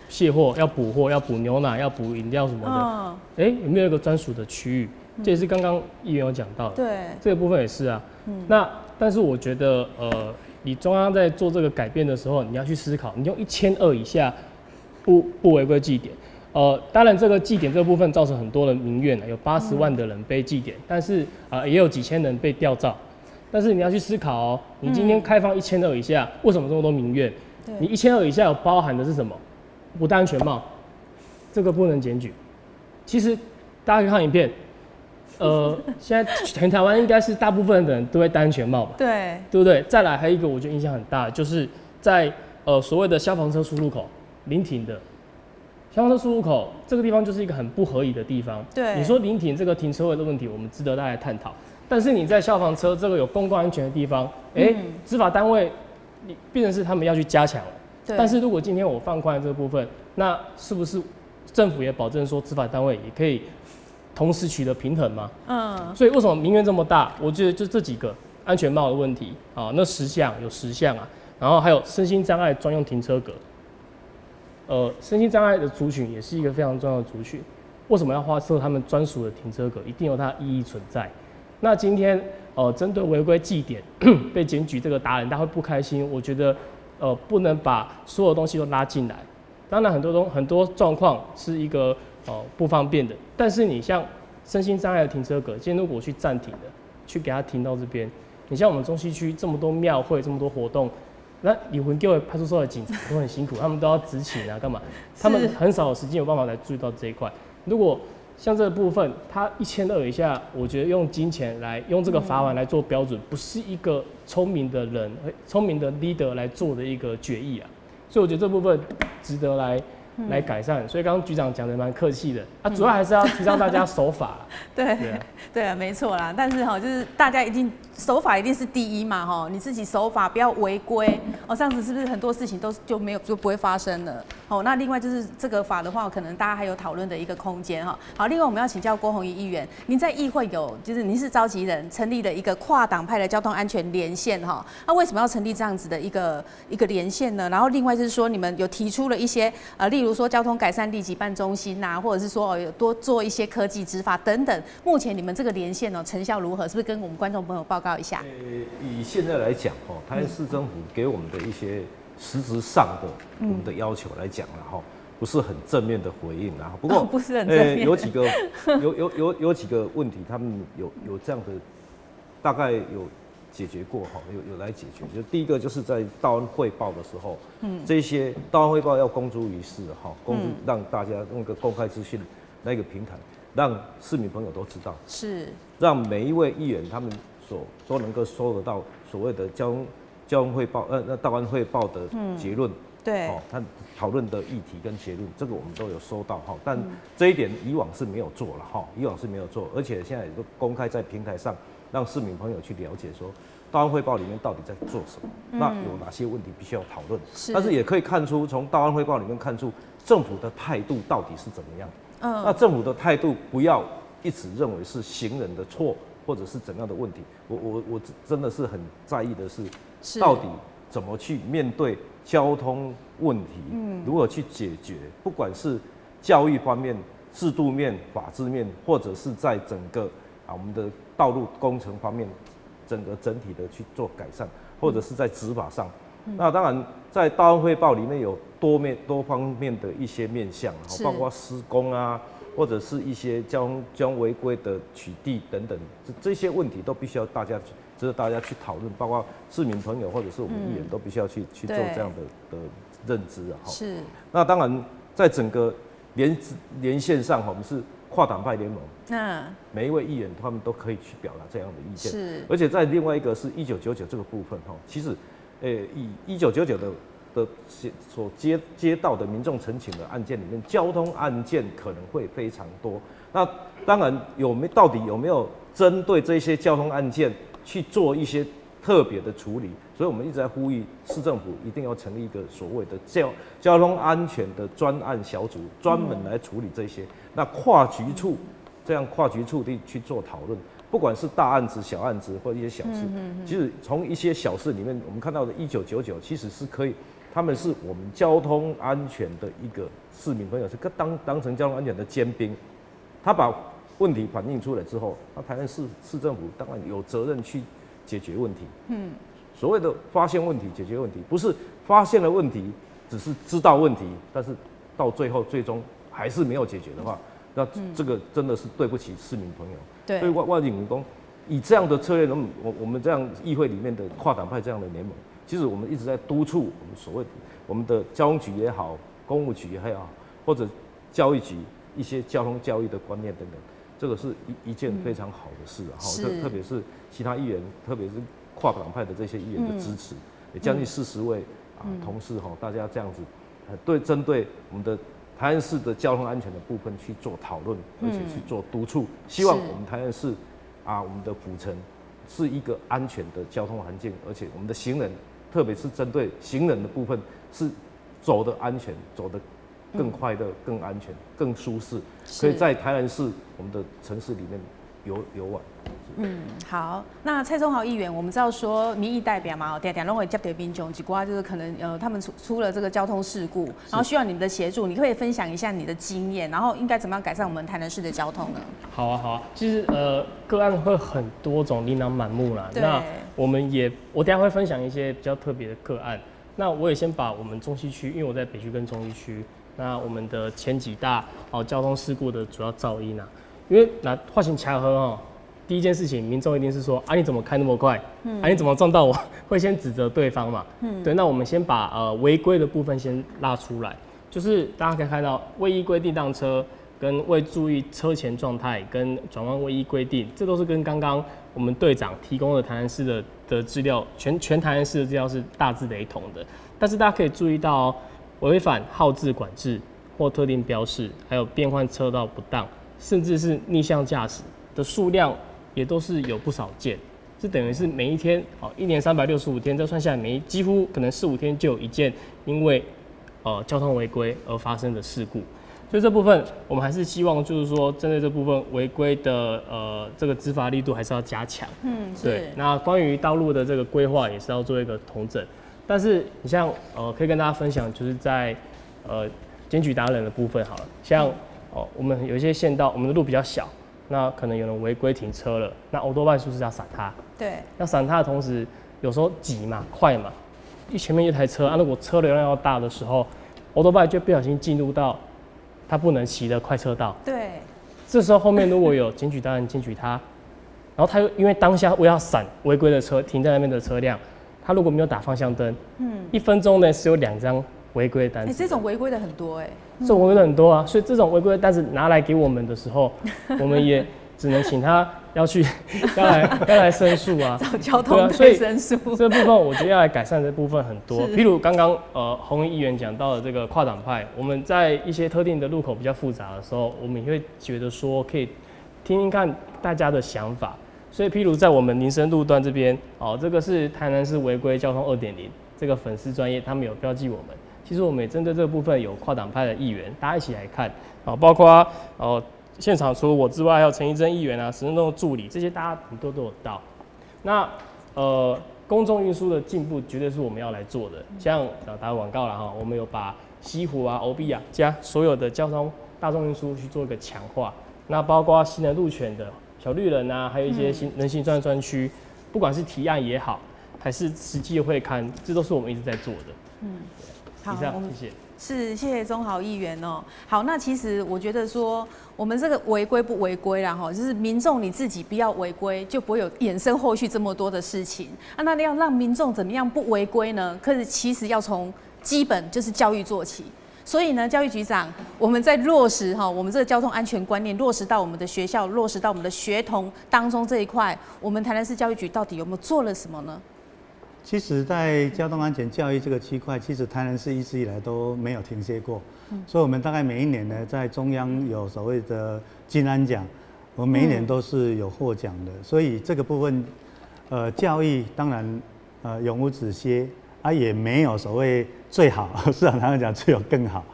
卸货要补货，要补牛奶，要补饮料什么的，有没有一个专属的区域？这也是刚刚议员有讲到的，对，这个部分也是啊。那但是我觉得，你中央在做这个改变的时候，你要去思考，你用1200以下不违规记点。当然这个记点这个部分造成很多人民怨有80万的人被记点，但是也有几千人被吊照。但是你要去思考你今天开放1200以下，为什么这么多民怨？你1200以下有包含的是什么？不戴安全帽，这个不能检举。其实大家可以看影片。现在全台湾应该是大部分的人都会戴安全帽吧？对，对不对？再来还有一个我觉得影响很大，就是在所谓的消防车出入口临停的消防车出入口这个地方就是一个很不合理的地方。对，你说临停这个停车位的问题，我们值得大家来探讨。但是你在消防车这个有公共安全的地方，执法单位你变成是他们要去加强了。但是如果今天我放宽这个部分，那是不是政府也保证说执法单位也可以同时取得平衡吗？所以为什么民怨这么大？我觉得就这几个安全帽的问题那10项有10项然后还有身心障碍专用停车格。身心障碍的族群也是一个非常重要的族群，为什么要设他们专属的停车格？一定有它的意义存在。那今天针对违规记点被检举这个达人，他会不开心。我觉得不能把所有东西都拉进来。当然很多状况是一个不方便的，但是你像身心障碍的停车格，今天如果我去暂停的，去给他停到这边，你像我们中西区这么多庙会，这么多活动，那离婚给派出所的警察都很辛苦，他们都要执勤干嘛？他们很少有时间有办法来注意到这一块。如果像这个部分，它1200以下，我觉得用金钱来用这个罚款来做标准，不是一个聪明的人、聪明的 leader 来做的一个决议啊。所以我觉得这部分值得来改善。所以刚刚局长讲的蛮客气的，主要还是要提倡大家守法。对啊，没错啦。但是就是大家一定守法一定是第一嘛，你自己守法不要违规这样子是不是很多事情就不会发生了？那另外就是这个法的话，可能大家还有讨论的一个空间哈。好，另外我们要请教郭宏仪议员，您在议会就是您是召集人，成立了一个跨党派的交通安全连线哈。那为什么要成立这样子的一个连线呢？然后另外就是说，你们有提出了一些例如说交通改善立即办中心呐，或者是说有多做一些科技执法等等。目前你们这个连线成效如何？是不是跟我们观众朋友报告一下？以现在来讲台南市政府给我们的一些实质上的我们的要求来讲不是很正面的回应不过不是很正面有几个问题，他们有这样的大概有解决过有来解决。就第一个就是在道安汇报的时候，这些道安汇报要公诸于世让大家用一个公开资讯那个平台，让市民朋友都知道，是让每一位议员他们都能够收得到所谓的交通汇报道安汇报的结论，对，他讨论的议题跟结论，这个我们都有收到但这一点以往是没有做了以往是没有做，而且现在也都公开在平台上，让市民朋友去了解说道安汇报里面到底在做什么，那有哪些问题必须要讨论，但是也可以看出从道安汇报里面看出政府的态度到底是怎么样。那政府的态度不要一直认为是行人的错或者是怎样的问题，我真的是很在意的是到底怎么去面对交通问题，如何去解决，不管是教育方面、制度面、法制面，或者是在整个我们的道路工程方面，整体的去做改善，或者是在执法上。那当然，在道安汇报里面有多方面的一些面向，包括施工或者是一些交通违规的取缔等等，这些问题都必须要值得大家去讨论，包括市民朋友或者是我们议员都必须要去做这样的认知是。那当然，在整个连线上，我们是跨党派联盟，每一位议员他们都可以去表达这样的意见。是。而且在另外一个是1999这个部分其实。以1999的所接到的民众陈情的案件里面，交通案件可能会非常多。那当然到底有没有针对这些交通案件去做一些特别的处理？所以我们一直在呼吁市政府一定要成立一个所谓的交通安全的专案小组，专门来处理这些。那跨局处地去做讨论。不管是大案子、小案子或一些小事，其实从一些小事里面，我们看到的1999其实是可以，他们是我们交通安全的一个市民朋友，是当成交通安全的尖兵。他把问题反映出来之后，那台南市政府当然有责任去解决问题。所谓的发现问题、解决问题，不是发现了问题，只是知道问题，但是到最终还是没有解决的话。那这个真的是对不起市民朋友。对。所以万景民工以这样的策略，我们这样议会里面的跨党派这样的联盟，其实我们一直在督促我们所谓我们的交通局也好，公务局也好，或者教育局一些交通教育的观念等等，这个是一件非常好的事特别是其他议员，特别是跨党派的这些议员的支持，也将近40位同事大家这样子针对我们的。台南市的交通安全的部分去做讨论，而且去做督促，希望我们台南市我们的府城是一个安全的交通环境，而且我们的行人，特别是针对行人的部分，是走得安全，走得更快乐、更安全、更舒适，可以在台南市我们的城市里面游玩。好，那蔡宗豪议员，我们知道说民意代表嘛，常常都会接到民众一寡就是可能他们出了这个交通事故，然后需要你们的协助，你可不可以分享一下你的经验，然后应该怎么样改善我们台南市的交通呢？好啊，其实个案会很多种，琳琅满目啦。那我等一下会分享一些比较特别的个案。那我也先把我们中西区，因为我在北区跟中西区，那我们的前几大交通事故的主要噪音因为化成巧合第一件事情，民众一定是说你怎么开那么快？你怎么撞到我？会先指责对方嘛？对，那我们先把违规的部分先拉出来，就是大家可以看到，未依规定当车跟未注意车前状态跟转弯位移规定，这都是跟刚刚我们队长提供的台南市的资料，全台南市的资料是大致雷同的。但是大家可以注意到违反号志管制或特定标示，还有变换车道不当，甚至是逆向驾驶的数量也都是有不少件。这等于是每一天1年365天，这算下来几乎可能4、5天就有一件因为交通违规而发生的事故。所以这部分我们还是希望就是说，针对这部分违规的这个执法力度还是要加强。对。那关于道路的这个规划也是要做一个统整。但是你像可以跟大家分享，就是在检举达人的部分好了，像我们有一些县道，我们的路比较小，那可能有人违规停车了，那欧多拜是不是要闪他？对，要闪他的同时，有时候急嘛、快嘛，前面一台车如果车流量要大的时候，欧多拜就不小心进入到他不能骑的快车道。对，这时候后面如果有检举达人检举他，然后他又因为当下我要闪违规的车停在那边的车辆，他如果没有打方向灯，1分钟呢是有2张违规单子。这种违规的很多这种违规的很多啊，所以这种违规的单子拿来给我们的时候，我们也只能请他要来申诉啊，找交通队申诉。这部分我觉得要来改善的部分很多，譬如刚刚洪议员讲到的这个跨党派，我们在一些特定的路口比较复杂的时候，我们也会觉得说可以听听看大家的想法。所以譬如在我们林森路段这边，这个是台南市违规交通2.0这个粉丝专页，他们有标记我们。其实我们也针对这个部分有跨党派的议员，大家一起来看包括现场除了我之外，还有陈怡贞议员啊、史振东的助理，这些大家很多都有到。那公众运输的进步绝对是我们要来做的。像打广告了我们有把西湖啊、OB 啊加所有的大众运输去做一个强化。那包括行人路权的小绿人啊，还有一些人行专区，不管是提案也好，还是实际的会勘，这都是我们一直在做的。好，以上谢谢。谢谢中豪议员好，那其实我觉得说，我们这个违规不违规啦就是民众你自己不要违规，就不会有衍生后续这么多的事情那要让民众怎么样不违规呢？可是其实要从基本就是教育做起。所以呢，教育局长，我们在落实我们这个交通安全观念，落实到我们的学校，落实到我们的学童当中这一块，我们台南市教育局到底有没有做了什么呢？其实，在交通安全教育这个区块，其实台南市一直以来都没有停歇过。所以，我们大概每一年呢，在中央有所谓的金安奖，我们每一年都是有获奖的。所以这个部分，教育当然永无止歇也没有所谓最好，市长常常讲只有更好。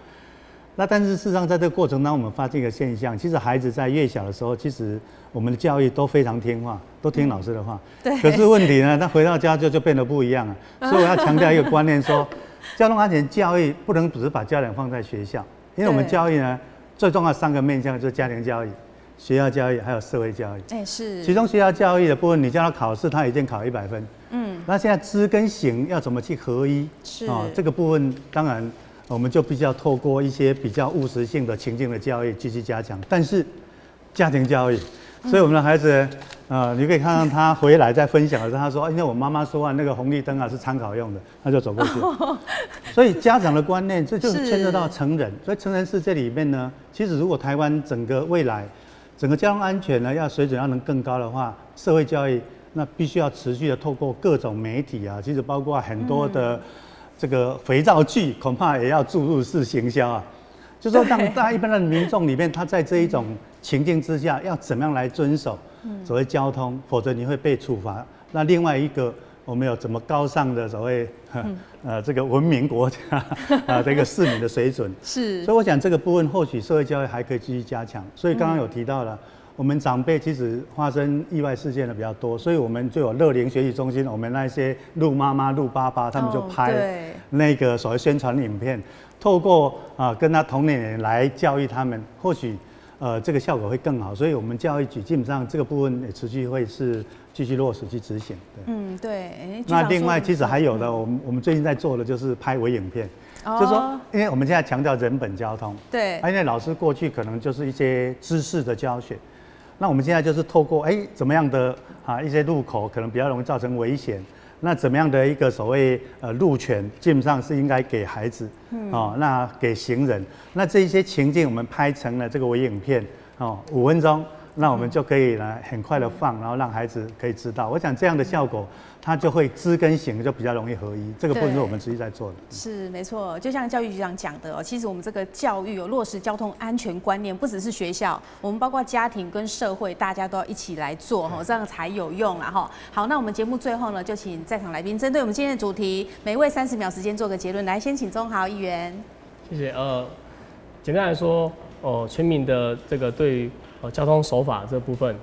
那但是事实上，在这个过程当中，我们发现一个现象，其实孩子在越小的时候，其实我们的教育都非常听话，都听老师的话。对。可是问题呢，他回到家就变得不一样了。所以我要强调一个观念说，交通安全教育不能只是把家长放在学校，因为我们教育呢，最重要的3个面向就是家庭教育、学校教育还有社会教育。是。其中学校教育的部分，你叫他考试，他已经考100分。那现在知跟行要怎么去合一？这个部分当然。我们就必须要透过一些比较务实性的情境的教育继续加强，但是家庭教育，所以我们的孩子，你可以看到他回来在分享的时候，他说，因为我妈妈说那个红绿灯是参考用的，他就走过去。所以家长的观念，这就牵涉到成人，所以成人式这里面呢，其实如果台湾整个未来整个交通安全呢水准要能更高的话，社会教育那必须要持续的透过各种媒体其实包括很多的。这个肥皂剧恐怕也要注入式行销就是说让大家一般的民众里面，他在这一种情境之下，要怎么样来遵守所谓交通，否则你会被处罚。那另外一个，我们有怎么高尚的所谓这个文明国家这个市民的水准是。所以我想这个部分或许社会教育还可以继续加强。所以刚刚有提到了。我们长辈其实发生意外事件的比较多，所以我们就有乐龄学习中心，我们那些陆妈妈、陆爸爸，他们就拍那个所谓宣传影片，透过跟他同年人来教育他们，或许这个效果会更好。所以我们教育局基本上这个部分也持续会是继续落实去执行。对。那另外其实还有的，我们最近在做的就是拍微影片。就是说，因为我们现在强调人本交通，对，因为老师过去可能就是一些知识的教学。那我们现在就是透过怎么样的一些路口可能比较容易造成危险，那怎么样的一个所谓路权，基本上是应该给孩子，那给行人，那这一些情境我们拍成了这个微影片，5分钟，那我们就可以呢很快的放，然后让孩子可以知道。我想这样的效果，他就会知跟行就比较容易合一。这个部分是我们实际在做的。是没错，就像教育局长讲的哦，其实我们这个教育落实交通安全观念，不只是学校，我们包括家庭跟社会，大家都要一起来做哈，这样才有用啦哈。好，那我们节目最后呢，就请在场来宾针对我们今天的主题，每位30秒时间做个结论。来，先请中豪议员。谢谢。简单来说，全民的这个对于交通守法这部分，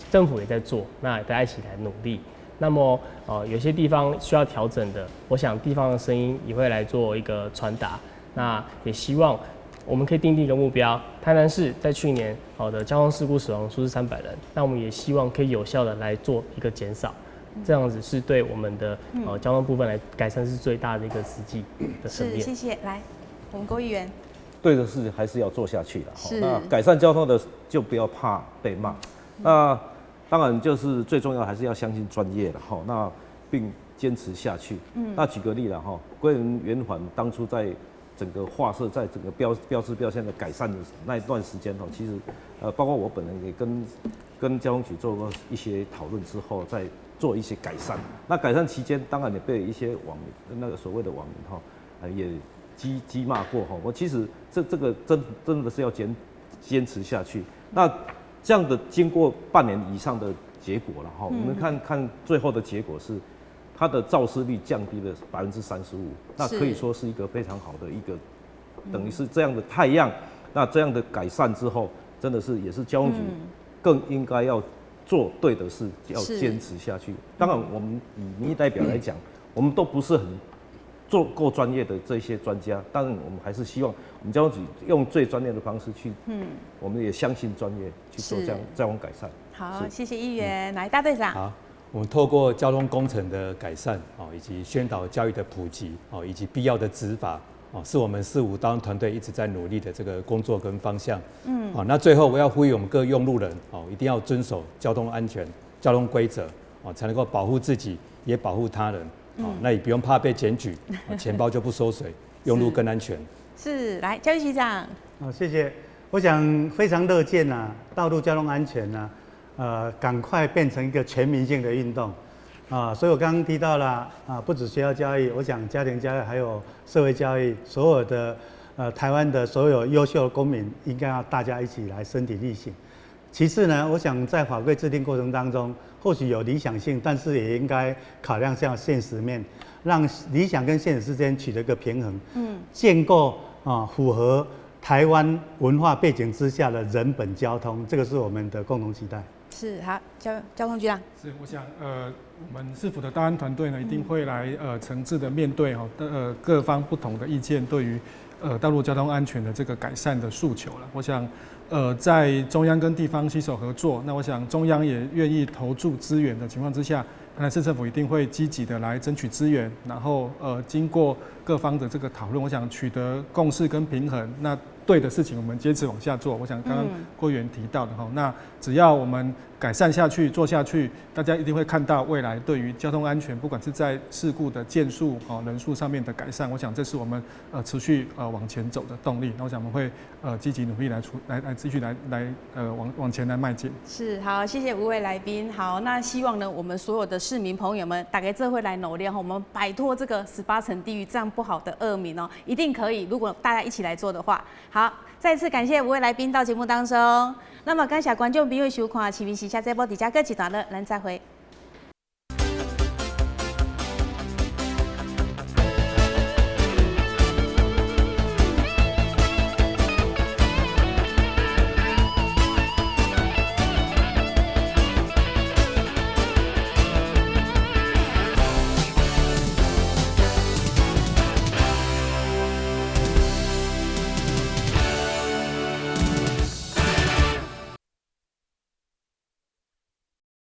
政府也在做，那大家一起来努力。那么，有些地方需要调整的，我想地方的声音也会来做一个传达。那也希望我们可以定一个目标，台南市在去年的交通事故死亡数是300人，那我们也希望可以有效的来做一个减少，这样子是对我们的交通部分来改善是最大的一个实际的层面。是，谢谢。来，我们郭议员。对的事还是要做下去的。那改善交通的就不要怕被骂。那当然就是最重要还是要相信专业的哈。那并坚持下去。那举个例了哈，归仁圆环当初在整个划设在整个标志标线的改善的那一段时间哈，其实包括我本人也跟交通局做过一些讨论之后，再做一些改善。那改善期间，当然也被一些网民那个所谓的网民哈，也激骂过哈。我其实这个真的是要坚持下去。那这样的经过半年以上的结果了哈，我们看最后的结果是，它的肇事率降低了35%，那可以说是一个非常好的一个，等于是这样的太阳，那这样的改善之后，真的是也是交通局更应该要做对的事，要坚持下去。当然，我们以民意代表来讲，我们都不是很做够专业的这些专家，当然我们还是希望我们交通局用最专业的方式去，我们也相信专业去做这样改善。好，谢谢议员。来，大队长。好，我们透过交通工程的改善以及宣导教育的普及以及必要的执法是我们4-5道安团队一直在努力的这个工作跟方向。那最后我要呼吁我们各用路人一定要遵守交通安全、交通规则才能够保护自己，也保护他人。那也不用怕被检举，钱包就不缩水，用路更安全。是，来，教育局长。谢谢。我想非常乐见道路交通安全赶快变成一个全民性的运动所以我刚刚提到了不止学校教育，我想家庭教育还有社会教育，所有的台湾的所有优秀的公民，应该要大家一起来身体力行。其次呢，我想在法规制定过程当中，或许有理想性，但是也应该考量下现实面，让理想跟现实之间取得一个平衡，建构符合台湾文化背景之下的人本交通，这个是我们的共同期待。是，好，交通局长。是，我想我们市府的道安团队呢，一定会来诚挚的面对各方不同的意见，对于道路交通安全的这个改善的诉求了。我想在中央跟地方携手合作，那我想中央也愿意投注资源的情况之下，台南市政府一定会积极的来争取资源，然后经过各方的这个讨论，我想取得共识跟平衡。那对的事情我们坚持往下做。我想刚刚郭议员提到的那只要我们改善下去、做下去，大家一定会看到未来对于交通安全，不管是在事故的件数、人数上面的改善。我想这是我们持续往前走的动力。那我想我们会积极努力来继续来往前来迈进。是，好，谢谢5位来宾。好，那希望呢我们所有的市民朋友们，大概这会来努力我们摆脱这个18层地狱这样不好的恶名一定可以。如果大家一起来做的话，好，再次感谢5位来宾到节目当中。那么感谢观众朋友收看《市民时下这波底下各一段了，咱再会。